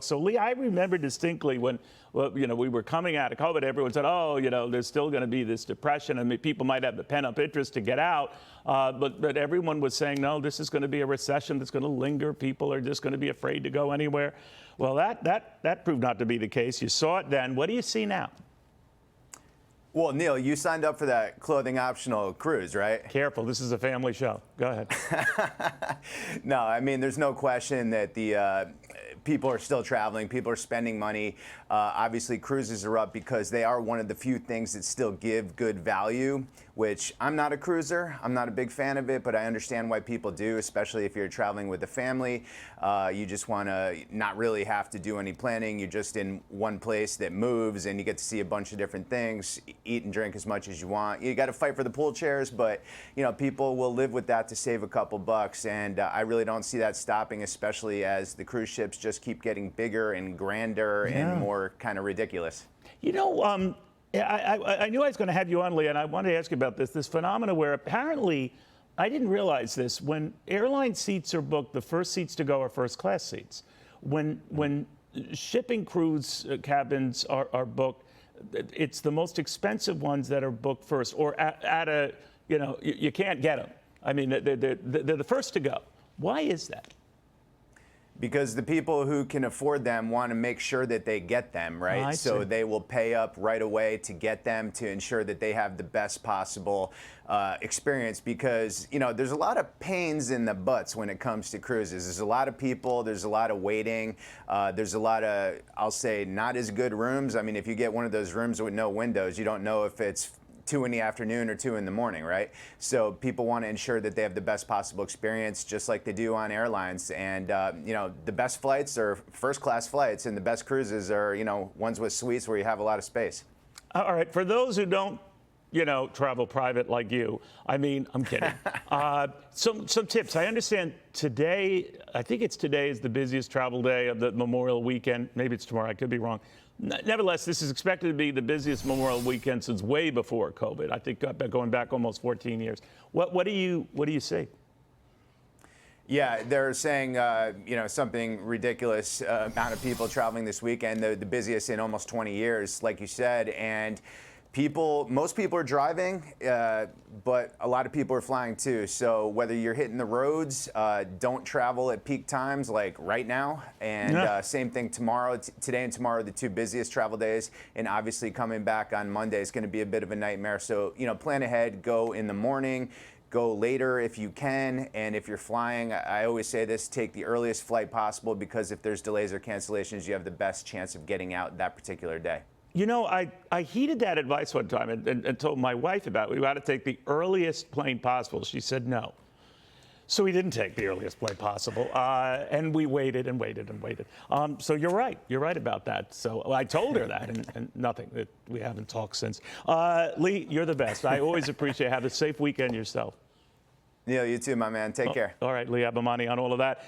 So, Lee, I remember distinctly when, well, we were coming out of COVID, everyone said, oh, there's still going to be this depression. I mean, people might have the pent-up interest to get out, but everyone was saying, no, this is going to be a recession that's going to linger. People are just going to be afraid to go anywhere. Well, that proved not to be the case. You saw it then. What do you see now? Well, Neil, you signed up for that clothing optional cruise, right? Careful, this is a family show. Go ahead. No, I mean, there's no question that the people are still traveling. People are spending money. Obviously, cruises are up because they are one of the few things that still give good value, which I'm not a cruiser. I'm not a big fan of it, but I understand why people do, especially if you're traveling with a family. You just want to not really have to do any planning. You're just in one place that moves, and you get to see a bunch of different things, eat and drink as much as you want. You got to fight for the pool chairs, but people will live with that to save a couple bucks, and I really don't see that stopping, especially as the cruise ships just keep getting bigger and grander and more kind of ridiculous. I knew I was going to have you on, Lee, and I wanted to ask you about this phenomenon where apparently, I didn't realize this, when airline seats are booked, the first seats to go are first class seats. When shipping cruise cabins are booked, it's the most expensive ones that are booked first, or you can't get them. I mean, they're the first to go. Why is that? Because the people who can afford them want to make sure that they get them, right? So they will pay up right away to get them, to ensure that they have the best possible experience, because there's a lot of pains in the butts when it comes to cruises. There's a lot of people, there's a lot of waiting, there's a lot of, I'll say, not as good rooms. I mean, if you get one of those rooms with no windows, you don't know if it's 2 in the afternoon or 2 in the morning, right? So people want to ensure that they have the best possible experience, just like they do on airlines. And the best flights are first class flights, and the best cruises are ones with suites where you have a lot of space. All right, for those who don't travel private like you, I mean, I'm kidding. Some tips. I understand today, I think it's today is the busiest travel day of the Memorial weekend. Maybe it's tomorrow, I could be wrong. Nevertheless, this is expected to be the busiest Memorial weekend since way before COVID. I think going back almost 14 years. What do you see? Yeah, they're saying something ridiculous amount of people traveling this weekend, the busiest in almost 20 years, like you said, and most people are driving, but a lot of people are flying too. So whether you're hitting the roads, don't travel at peak times like right now. And same thing tomorrow. Today and tomorrow are the two busiest travel days. And obviously coming back on Monday is going to be a bit of a nightmare. So, plan ahead, go in the morning, go later if you can. And if you're flying, I always say this, take the earliest flight possible, because if there's delays or cancellations, you have the best chance of getting out that particular day. I heeded that advice one time and told my wife about it. We got to take the earliest plane possible. She said no. So we didn't take the earliest plane possible. And we waited and waited and waited. So you're right. You're right about that. So I told her that, and nothing. We haven't talked since. Lee, you're the best. I always appreciate it. Have a safe weekend yourself. Neil, you too, my man. Take care. All right, Lee Abbamonte on all of that.